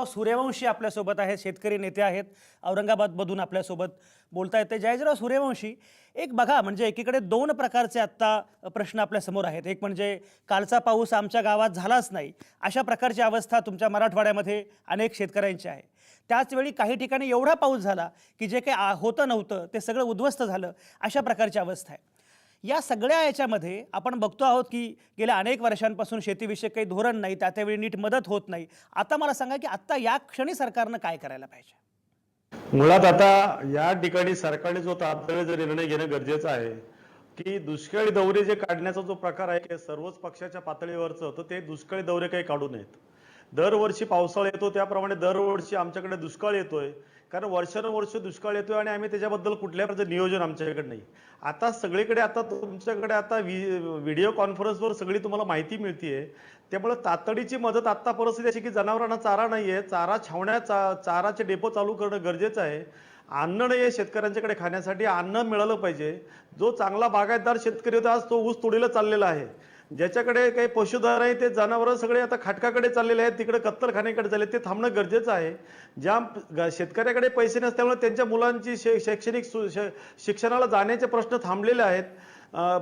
जयाजीराव सूर्यवंशी आपल्यासोबत आहेत, शेतकरी नेते आहेत, औरंगाबादमधून आपल्यासोबत बोलता येते. जयाजीराव सूर्यवंशी, एक बघा म्हणजे एकीकडे दोन प्रकारचे आत्ता प्रश्न आपल्यासमोर आहेत. एक म्हणजे कालचा पाऊस आमच्या गावात झालाच नाही, अशा प्रकारची अवस्था तुमच्या मराठवाड्यामध्ये अनेक शेतकऱ्यांची आहे. त्याचवेळी काही ठिकाणी एवढा पाऊस झाला की जे काही होतं नव्हतं ते सगळं उद्ध्वस्त झालं, अशा प्रकारची अवस्था आहे. या सगळ्या याच्यामध्ये आपण बघतो आहोत की गेल्या अनेक वर्षांपासून शेतीविषयक काही धोरण नाही, त्यावेळी नीट मदत होत नाही. आता मला सांगा की आत्ता या क्षणी सरकारनं काय करायला पाहिजे? मुळात आता या ठिकाणी सरकारने जो तातडीचा निर्णय घेणं गरजेचं आहे की दुष्काळी दौरे जे काढण्याचा जो प्रकार आहे की सर्वच पक्षाच्या पातळीवरचं, तर ते दुष्काळी दौरे काही काढू नयेत. दरवर्षी पावसाळा येतो त्याप्रमाणे दरवर्षी आमच्याकडे दुष्काळ येतोय, कारण वर्षानुवर्ष दुष्काळ येतोय आणि आम्ही त्याच्याबद्दल कुठल्या प्रकारचं नियोजन आमच्याकडे नाही. आता सगळीकडे आता तुमच्याकडे आता व्हिडिओ कॉन्फरन्सवर सगळी तुम्हाला माहिती मिळतीये. त्यामुळे तातडीची मदत आता परिस्थिती अशी की जनावरांना चारा नाहीये, चारा छावण्या चाराचे डेपो चालू करणं गरजेचं आहे. अन्न नाहीये शेतकऱ्यांच्याकडे खाण्यासाठी, अन्न मिळालं पाहिजे. जो चांगला बागायतदार शेतकरी होता आज तो ऊस तोडीला चाललेला आहे. ज्याच्याकडे काही पशुधन आहे ते जनावरं सगळे आता खाटकाकडे चाललेले आहेत, तिकडे कत्तलखान्याकडे चालले, ते थांबणं गरजेचं आहे. ज्या शेतकऱ्याकडे पैसे नसल्यामुळे त्यांच्या मुलांची शैक्षणिक शिक्षणाला जाण्याचे प्रश्न थांबलेले आहेत,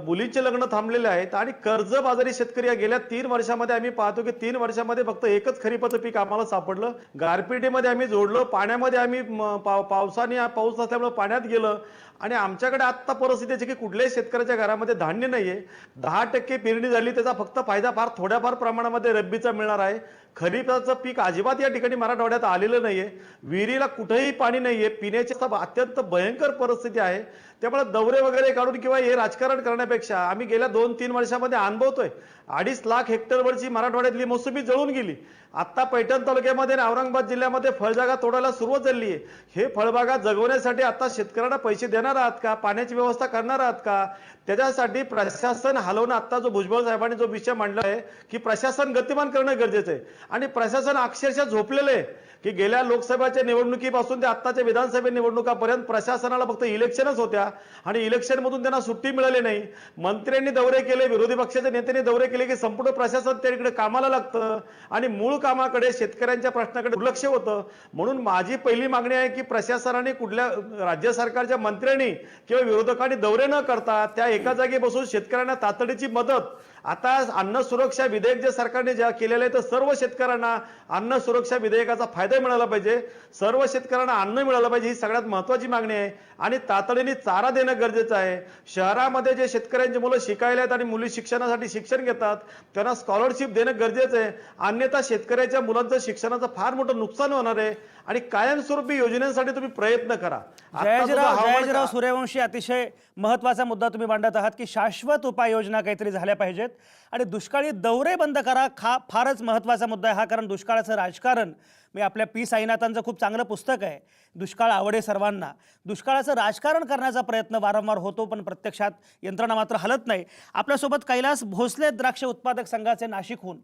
मुलींचे लग्न थांबलेले आहेत आणि कर्जबाजारी शेतकरी या गेल्या 3 वर्षामध्ये आम्ही पाहतो की 3 वर्षामध्ये फक्त एकच खरीपाचं पीक आम्हाला सापडलं. गारपिटीमध्ये आम्ही जोडलो, पाण्यामध्ये आम्ही पावसाने पाऊस नसल्यामुळे पाण्यात गेलं आणि आमच्याकडे आत्ता परिस्थिती आहे की कुठल्याही शेतकऱ्याच्या घरामध्ये धान्य नाहीये. 10% पेरणी झाली, त्याचा फक्त फायदा फार थोड्याफार प्रमाणामध्ये रब्बीचा मिळणार आहे. खरीपाचं पीक अजिबात या ठिकाणी मराठवाड्यात आलेलं नाहीये. विहिरीला कुठेही पाणी नाहीये, पिण्याची अत्यंत भयंकर परिस्थिती आहे. त्यामुळे दौरे वगैरे काढून किंवा हे राजकारण करण्यापेक्षा आम्ही गेल्या 2-3 वर्षामध्ये अनुभवतोय 2.5 लाख हेक्टरवरची मराठवाड्यातली मोसंबी जळून गेली. आता पैठण तालुक्यामध्ये आणि औरंगाबाद जिल्ह्यामध्ये फळबागा तोडायला सुरुवात झाली आहे. हे फळबागा जगवण्यासाठी आता शेतकऱ्यांना पैसे देणार आहात का? पाण्याची व्यवस्था करणार आहात का? त्याच्यासाठी प्रशासन हलवणं, आता जो भुजबळ साहेबांनी जो विषय मांडला आहे की प्रशासन गतिमान करणं गरजेचं आहे आणि प्रशासन अक्षरशः झोपलेलं आहे की गेल्या लोकसभेच्या निवडणुकीपासून ते आत्ताच्या विधानसभा निवडणुकापर्यंत प्रशासनाला फक्त इलेक्शनच होत्या आणि इलेक्शनमधून त्यांना सुट्टी मिळाली नाही. मंत्र्यांनी दौरे केले, विरोधी पक्षाच्या नेत्यांनी दौरे केले की संपूर्ण प्रशासन त्याकडे कामाला लागतं आणि मूळ कामाकडे शेतकऱ्यांच्या प्रश्नाकडे दुर्लक्ष होतं. म्हणून माझी पहिली मागणी आहे की प्रशासनाने कुठल्या राज्य सरकारच्या मंत्र्यांनी किंवा विरोधकांनी दौरे न करता त्या एका जागी बसून शेतकऱ्यांना तातडीची मदत, आता अन्न सुरक्षा विधेयक जे सरकारने ज्या केलेलं आहे तर सर्व शेतकऱ्यांना अन्न सुरक्षा विधेयकाचा फायदा मिळाला पाहिजे, सर्व शेतकऱ्यांना अन्न मिळालं पाहिजे, ही सगळ्यात महत्त्वाची मागणी आहे आणि तातडीने चारा देणं गरजेचं आहे. शहरामध्ये जे शेतकऱ्यांची मुलं शिकायला आहेत आणि मुली शिक्षणासाठी शिक्षण घेतात त्यांना स्कॉलरशिप देणं गरजेचं आहे, अन्यथा शेतकऱ्याच्या मुलांचं शिक्षणाचं फार मोठं नुकसान होणार आहे आणि कायमस्वरूपी योजनेसाठी तुम्ही प्रयत्न करा. जयाजीराव सूर्यवंशी, अतिशय महत्त्वाचा मुद्दा तुम्ही मांडत आहात की शाश्वत उपाययोजना काहीतरी झाल्या पाहिजेत आणि दुष्काळी दौरे बंद करा. फारच महत्त्वाचा मुद्दा आहे हा, कारण दुष्काळाचं राजकारण, मी आपल्या पी साईनाथांचं खूप चांगलं पुस्तक आहे दुष्काळ आवडे सर्वांना, दुष्काळाचं राजकारण करण्याचा प्रयत्न वारंवार होतो पण प्रत्यक्षात यंत्रणा मात्र हलत नाही. आपल्यासोबत कैलास भोसले, द्राक्ष उत्पादक संघाचे नाशिकहून.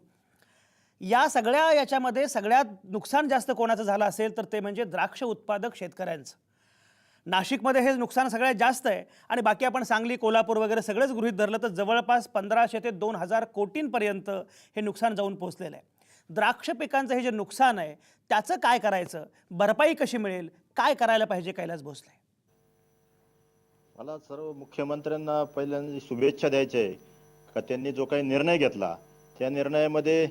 या सगळ्या याच्यामध्ये सगळ्यात नुकसान जास्त कोणाचं झालं असेल तर ते म्हणजे द्राक्ष उत्पादक शेतकऱ्यांचं. नाशिकमध्ये हे नुकसान सगळ्यात जास्त आहे आणि बाकी आपण सांगली, कोल्हापूर वगैरे सगळंच गृहीत धरलं तर जवळपास 1500 ते 2000 कोटींपर्यंत हे नुकसान जाऊन पोहोचलेलं आहे. द्राक्ष पिकांचं हे जे नुकसान आहे त्याचं काय करायचं, भरपाई कशी मिळेल, काय करायला पाहिजे कैलास भोसले? मला सर्व मुख्यमंत्र्यांना पहिल्यांदा शुभेच्छा द्यायच्या आहे का त्यांनी जो काही निर्णय घेतला त्या निर्णयामध्ये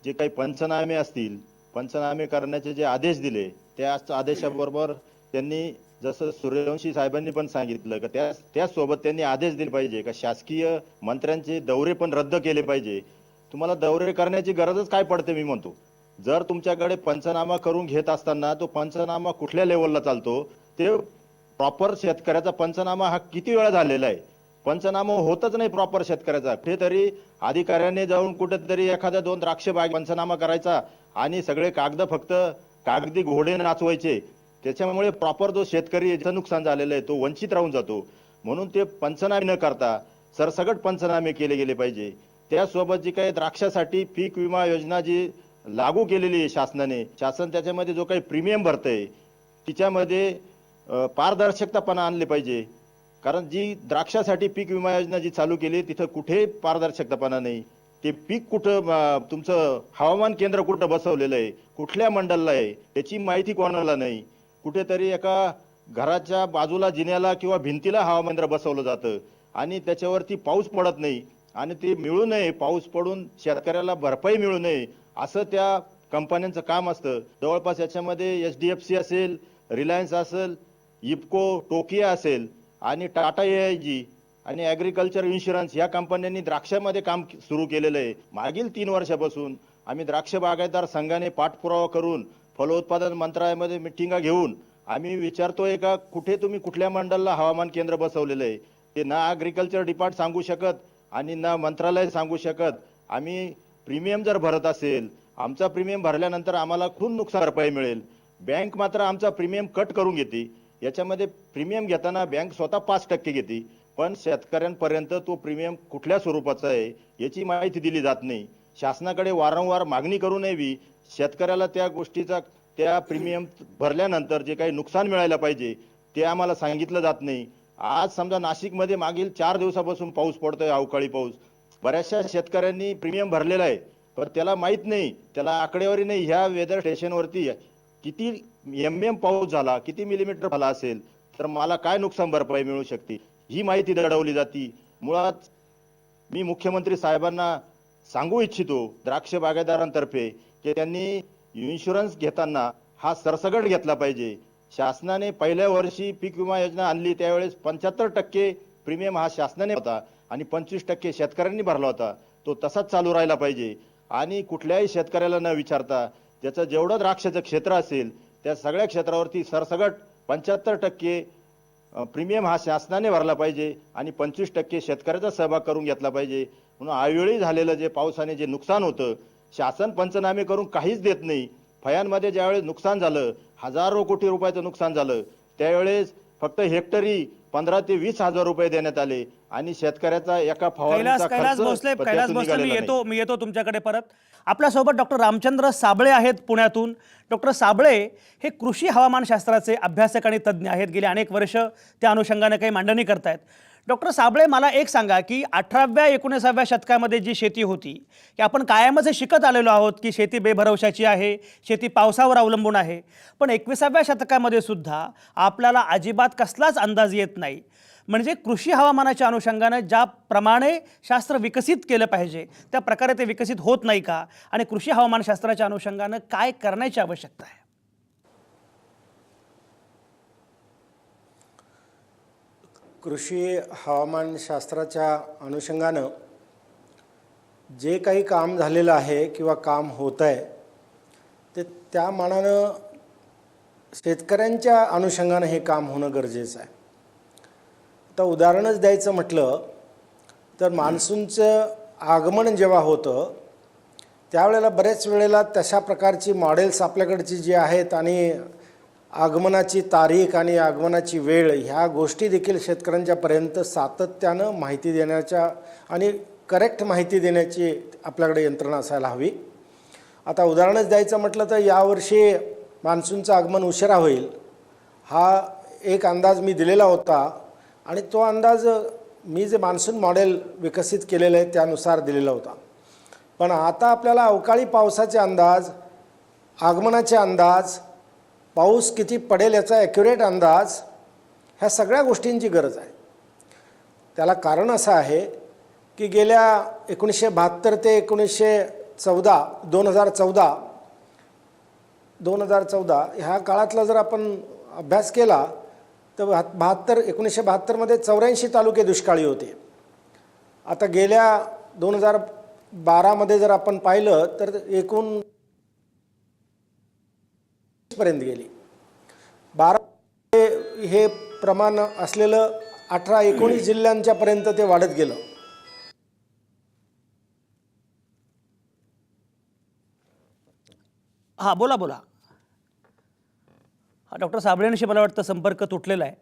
जे काही पंचनामे असतील, पंचनामे करण्याचे जे आदेश दिले त्या आदेशाबरोबर त्यांनी, जसं सूर्यवंशी साहेबांनी पण सांगितलं का त्यासोबत त्यांनी आदेश दिले पाहिजे का शासकीय मंत्र्यांचे दौरे पण रद्द केले पाहिजे. तुम्हाला दौरे करण्याची गरजच काय पडते मी म्हणतो. जर तुमच्याकडे पंचनामा करून घेत असताना तो पंचनामा कुठल्या लेवलला चालतो, ते प्रॉपर शेतकऱ्याचा पंचनामा हा किती वेळा झालेला आहे, पंचनामा होतच नाही प्रॉपर शेतकऱ्याचा. कुठेतरी अधिकाऱ्याने जाऊन कुठेतरी एखाद्या 2 द्राक्ष बाग पंचनामा करायचा आणि सगळे कागद फक्त कागदी घोडे नाचवायचे, त्याच्यामुळे प्रॉपर जो शेतकरी याचं नुकसान झालेलं आहे तो वंचित राहून जातो. म्हणून ते पंचनामे न करता सरसकट पंचनामे केले गेले पाहिजे. त्यासोबत जी काही द्राक्षासाठी पीक विमा योजना जी लागू केलेली आहे शासन त्याच्यामध्ये जो काही प्रीमियम भरतंय तिच्यामध्ये पारदर्शकतापणा आणले पाहिजे. कारण जी द्राक्षासाठी पीक विमा योजना जी चालू केली तिथं कुठेही पारदर्शकतापणा नाही. ते पीक कुठं तुमचं हवामान केंद्र कुठं बसवलेलं आहे, कुठल्या मंडलला आहे, त्याची माहिती कोणाला नाही. कुठेतरी एका घराच्या बाजूला जिन्याला किंवा भिंतीला हवामान केंद्र बसवलं जातं आणि त्याच्यावरती पाऊस पडत नाही आणि ते मिळू नये, पाऊस पडून शेतकऱ्याला भरपाई मिळू नये असं त्या कंपन्यांचं काम असतं. जवळपास याच्यामध्ये HDFC असेल, रिलायन्स असेल, इफ्को, टोकिया असेल आणि टाटा AIG आणि ॲग्रिकल्चर इन्शुरन्स या कंपन्यांनी द्राक्षामध्ये काम सुरू केलेलं आहे. मागील 3 वर्षापासून आम्ही द्राक्ष बागायतदार संघाने पाठपुरावा करून फलोत्पादन मंत्रालयामध्ये मिटिंगा घेऊन आम्ही विचारतोय का कुठे तुम्ही कुठल्या मंडलला हवामान केंद्र बसवलेलं आहे. ते ना ॲग्रिकल्चर डिपार्ट सांगू शकत आणि ना मंत्रालय सांगू शकत. आम्ही प्रीमियम जर भरत असेल, आमचा प्रीमियम भरल्यानंतर आम्हाला खूप नुकसान भरपाई मिळेल. बँक मात्र आमचा प्रीमियम कट करून घेते. याच्यामध्ये प्रीमियम घेताना बँक स्वतः 5% घेते, पण शेतकऱ्यांपर्यंत तो प्रीमियम कुठल्या स्वरूपाचा आहे याची माहिती दिली जात नाही. शासनाकडे वारंवार मागणी करूनही शेतकऱ्याला त्या गोष्टीचा त्या प्रीमियम भरल्यानंतर जे काही नुकसान मिळायला पाहिजे ते आम्हाला सांगितलं जात नाही. आज समजा नाशिकमध्ये मागील 4 दिवसापासून पाऊस पडतोय, अवकाळी पाऊस. बऱ्याचशा शेतकऱ्यांनी प्रीमियम भरलेला आहे, पण त्याला माहित नाही, त्याला आकडेवारी नाही ह्या वेदर स्टेशनवरती किती MM पाऊस झाला, किती मिलीमीटर झाला असेल तर मला काय नुकसान भरपाई मिळू शकते ही माहिती दडवली जाते. मुळात मी मुख्यमंत्री साहेबांना सांगू इच्छितो द्राक्ष बागायतदारांतर्फे की त्यांनी इन्शुरन्स घेताना हा सरसकट घेतला पाहिजे. शासनाने पहिल्या वर्षी पीक विमा योजना आणली त्यावेळेस 75% प्रीमियम हा शासनाने होता आणि 25% शेतकऱ्यांनी भरला होता. तो तसाच चालू राहिला पाहिजे आणि कुठल्याही शेतकऱ्याला न विचारता त्याचं जेवढं द्राक्षाचं क्षेत्र असेल त्या सगळ्या क्षेत्रावरती सरसकट 75% प्रीमियम हा शासनाने भरला पाहिजे आणि 25% शेतकऱ्याचा सहभाग करून घेतला पाहिजे. म्हणून अवेळी झालेलं जे पावसाने जे नुकसान होतं शासन पंचनामे करून काहीच देत नाही. फयांमध्ये ज्यावेळेस नुकसान झालं, हजारो कोटी रुपयाचं नुकसान झालं, त्यावेळेस फक्त हेक्टरी 15 ते 20 हजार रुपये देण्यात आले आणि शेतकऱ्याचा एका फवारणीचा कैलास भोसले त्यातून निघालेला नाही. मी येतो तुमच्याकडे परत. आपल्यासोबत डॉक्टर रामचंद्र साबळे आहेत पुण्यातून. डॉक्टर साबळे हे कृषी हवामानशास्त्राचे अभ्यासक आणि तज्ज्ञ आहेत. गेली अनेक वर्ष त्या अनुषंगाने काही मांडणी करतायत. डॉक्टर साबळे, मला एक सांगा की 18व्या 19व्या शतकामध्ये जी शेती होती की आपण कायमच हे शिकत आलेलो आहोत की शेती बेभरवशाची आहे, शेती पावसावर अवलंबून आहे, पण 21व्या शतकामध्ये सुद्धा आपल्याला अजिबात कसलाच अंदाज येत नाही. म्हणजे कृषी हवामानाच्या अनुषंगाने ज्याप्रमाणे शास्त्र विकसित केलं पाहिजे त्या प्रकारे ते विकसित होत नाही का, आणि कृषी हवामानशास्त्राच्या अनुषंगाने काय करण्याची आवश्यकता आहे? कृषी हवामानशास्त्राच्या अनुषंगानं जे काही काम झालेलं आहे किंवा काम होत आहे ते त्या मानानं शेतकऱ्यांच्या अनुषंगानं हे काम होणं गरजेचं आहे. आता उदाहरणच द्यायचं म्हटलं तर मान्सूनचं आगमन जेव्हा होतं त्यावेळेला बरेच वेळेला तशा प्रकारची मॉडेल्स आपल्याकडची जी आहेत आणि आगमनाची तारीख आणि आगमनाची वेळ ह्या गोष्टी देखील शेतकऱ्यांच्यापर्यंत सातत्यानं माहिती देण्याच्या आणि करेक्ट माहिती देण्याची आपल्याकडे यंत्रणा असायला हवी. आता उदाहरणच द्यायचं म्हटलं तर यावर्षी मान्सूनचं आगमन उशिरा होईल हा एक अंदाज मी दिलेला होता आणि तो अंदाज मी जे मान्सून मॉडेल विकसित केलेलं आहे त्यानुसार दिलेला होता. पण आता आपल्याला अवकाळी पावसाचे अंदाज, आगमनाचे अंदाज, पाऊस किती पडेल याचा ॲक्युरेट अंदाज, ह्या सगळ्या गोष्टींची गरज आहे. त्याला कारण असं आहे की गेल्या 1972 ते 2014 ह्या काळातला जर आपण अभ्यास केला तर 1972मध्ये 84 तालुके दुष्काळी होते. आता गेल्या 2012मध्ये जर आपण पाहिलं तर एकूण पर्यंत गेली. 12 हे प्रमाण असलेलं 18-19 जिल्ह्यांच्या पर्यंत ते वाढत गेलं. हां, बोला बोला. डॉक्टर साबळेंशी मला वाटतं संपर्क तुटलेला आहे.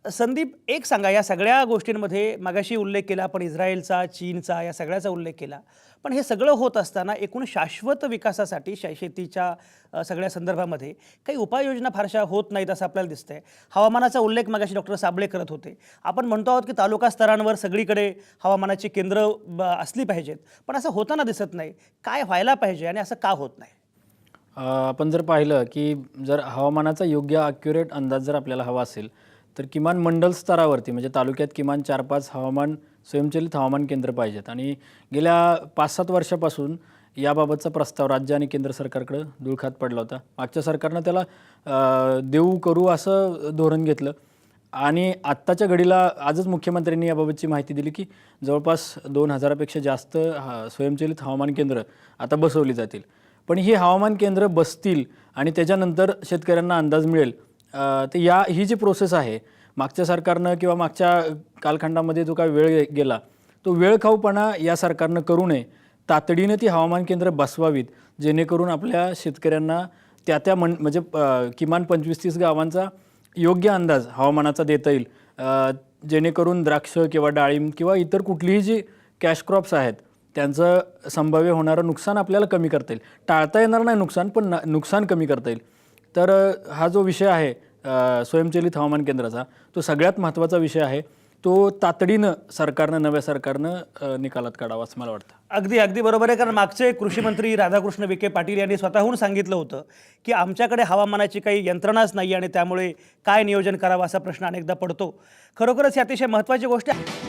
संदीप, एक सांगा, या सगळ्या गोष्टींमध्ये मगाशी उल्लेख केला आपण इस्रायलचा, चीनचा, या सगळ्याचा उल्लेख केला. पण हे सगळं होत असताना एकूण शाश्वत विकासासाठी शेतीच्या सगळ्या संदर्भामध्ये काही उपाययोजना फारशा होत नाहीत असं आपल्याला दिसतंय. हवामानाचा उल्लेख मगाशी डॉक्टर साबळे करत होते. आपण म्हणतो आहोत की तालुका स्तरांवर सगळीकडे हवामानाची केंद्र असली पाहिजेत, पण असं होताना दिसत नाही. काय व्हायला पाहिजे आणि असं का होत नाही? आपण जर पाहिलं की जर हवामानाचा योग्य ॲक्युरेट अंदाज जर आपल्याला हवा असेल तर किमान मंडल स्तरावरती म्हणजे तालुक्यात किमान 4-5 स्वयंचलित हवामान केंद्र पाहिजेत. आणि गेल्या 5-7 वर्षापासून याबाबतचा प्रस्ताव राज्य आणि केंद्र सरकारकडे धुळखात पडला होता. मागच्या सरकारनं त्याला देऊ करू असं धोरण घेतलं आणि आत्ताच्या घडीला आजच मुख्यमंत्र्यांनी याबाबतची माहिती दिली की जवळपास 2000पेक्षा जास्त स्वयंचलित हवामान केंद्र आता बसवली जातील. पण ही हवामान केंद्र बसतील आणि त्याच्यानंतर शेतकऱ्यांना अंदाज मिळेल, तर ही जी प्रोसेस आहे मागच्या सरकारनं किंवा मागच्या कालखंडामध्ये जो काही वेळ गेला तो वेळखाऊपणा या सरकारनं करू नये. तातडीनं ती हवामान केंद्र बसवावीत जेणेकरून आपल्या शेतकऱ्यांना त्या म्हणजे किमान 25-30 गावांचा योग्य अंदाज हवामानाचा देता येईल, जेणेकरून द्राक्ष किंवा डाळिंब किंवा इतर कुठलीही जी कॅश क्रॉप्स आहेत त्यांचं संभाव्य होणारं नुकसान आपल्याला कमी करता येईल. टाळता येणार नाही नुकसान, पण नुकसान कमी करता येईल. तर हा जो विषय आहे स्वयंचलित हवामान केंद्राचा, तो सगळ्यात महत्त्वाचा विषय आहे. तो तातडीनं नव्या सरकारनं निकालात काढावा असं मला वाटतं. अगदी बरोबर आहे. कारण मागचे कृषी मंत्री राधाकृष्ण विखे पाटील यांनी स्वतःहून सांगितलं होतं की आमच्याकडे हवामानाची काही यंत्रणाच नाही आणि त्यामुळे काय नियोजन करावं असा प्रश्न अनेकदा पडतो. खरोखरच ही अतिशय महत्त्वाची गोष्ट आहे.